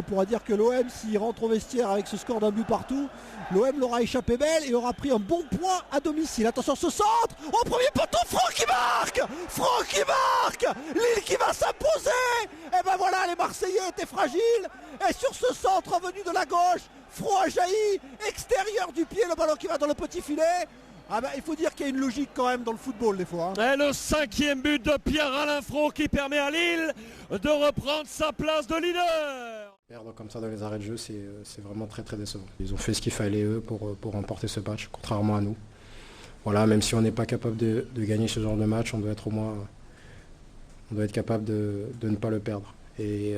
on pourra dire que l'OM, s'il rentre au vestiaire avec ce score d'un but partout, l'OM l'aura échappé belle et aura pris un bon point à domicile. Attention, ce centre au premier poteau, Franck qui marque. Franck qui marque. Lille qui va s'imposer. Et ben voilà, les Marseillais étaient fragiles. Et sur ce centre venu de la gauche, Fro a jailli, extérieur du pied, le ballon qui va dans le petit filet. Ah ben, il faut dire qu'il y a une logique quand même dans le football des fois. Et le 5e but de Pierre-Alain Fro qui permet à Lille de reprendre sa place de leader. Perdre comme ça dans les arrêts de jeu, c'est vraiment très très décevant. Ils ont fait ce qu'il fallait eux pour remporter ce match, contrairement à nous. Voilà, même si on n'est pas capable de gagner ce genre de match, on doit être au moins, on doit être capable de ne pas le perdre. Et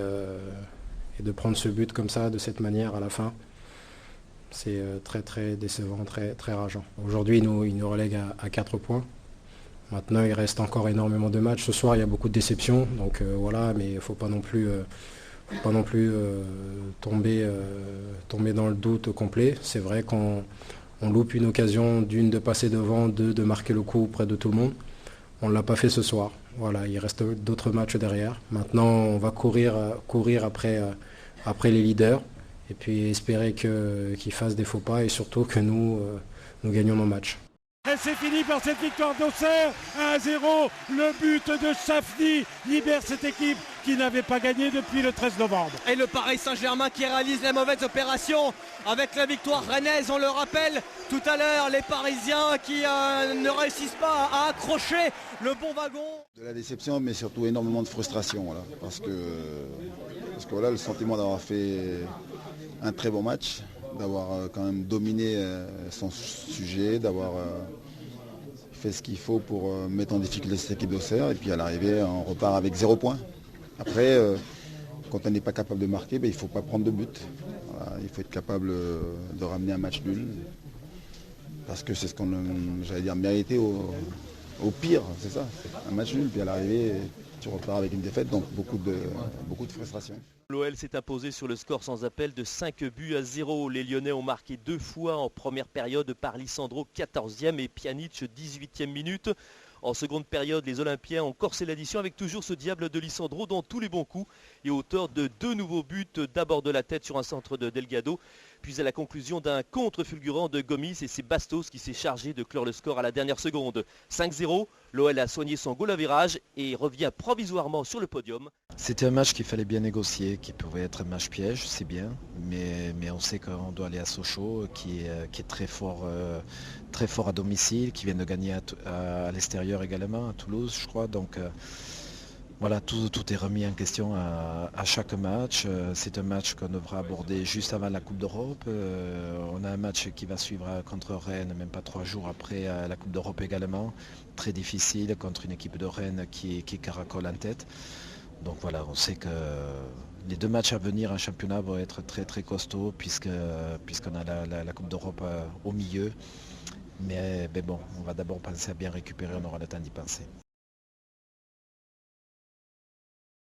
de prendre ce but comme ça, de cette manière à la fin, c'est très très décevant, très, très rageant. Aujourd'hui, il nous relègue à 4 points. Maintenant, il reste encore énormément de matchs. Ce soir, il y a beaucoup de déceptions, donc voilà, mais il ne faut pas non plus, tomber dans le doute complet. C'est vrai qu'on loupe une occasion, d'une de passer devant, deux de marquer le coup auprès de tout le monde. On ne l'a pas fait ce soir. Voilà, il reste d'autres matchs derrière. Maintenant, on va courir après les leaders et puis espérer qu'ils fassent des faux pas et surtout que nous gagnons nos matchs. Et c'est fini par cette victoire d'Auxerre, 1-0. Le but de Safni libère cette équipe qui n'avait pas gagné depuis le 13 novembre. Et le Paris Saint-Germain qui réalise la mauvaise opération avec la victoire rennaise, on le rappelle tout à l'heure, les Parisiens qui ne réussissent pas à accrocher le bon wagon. De la déception, mais surtout énormément de frustration, voilà, parce que voilà, le sentiment d'avoir fait un très bon match, d'avoir quand même dominé son sujet, d'avoir fait ce qu'il faut pour mettre en difficulté cette équipe d'Auxerre. Et puis à l'arrivée, on repart avec 0 points. Après, quand on n'est pas capable de marquer, il ne faut pas prendre de but. Voilà, il faut être capable de ramener un match nul. Parce que c'est ce qu'on, j'allais dire, mérité au pire, c'est ça. Un match nul, puis à l'arrivée, tu repars avec une défaite, donc beaucoup de frustration. L'OL s'est imposé sur le score sans appel de 5-0. Les Lyonnais ont marqué 2 fois en première période par Lisandro 14e et Pjanic 18e minute. En seconde période, les Olympiens ont corsé l'addition avec toujours ce diable de Lisandro dans tous les bons coups et auteur de 2 nouveaux buts, d'abord de la tête sur un centre de Delgado, puis à la conclusion d'un contre fulgurant de Gomis, et c'est Bastos qui s'est chargé de clore le score à la dernière seconde. 5-0, l'OL a soigné son goal à virage et revient provisoirement sur le podium. C'était un match qu'il fallait bien négocier, qui pouvait être un match piège, c'est bien, mais on sait qu'on doit aller à Sochaux, qui est très fort à domicile, qui vient de gagner à l'extérieur également, à Toulouse je crois, donc voilà, tout est remis en question à chaque match. C'est un match qu'on devra aborder juste avant la Coupe d'Europe. On a un match qui va suivre contre Rennes, même pas 3 jours après la Coupe d'Europe également. Très difficile contre une équipe de Rennes qui caracole en tête. Donc voilà, on sait que les 2 matchs à venir en championnat vont être très très costauds puisqu'on a la Coupe d'Europe au milieu. Mais bon, on va d'abord penser à bien récupérer, on aura le temps d'y penser.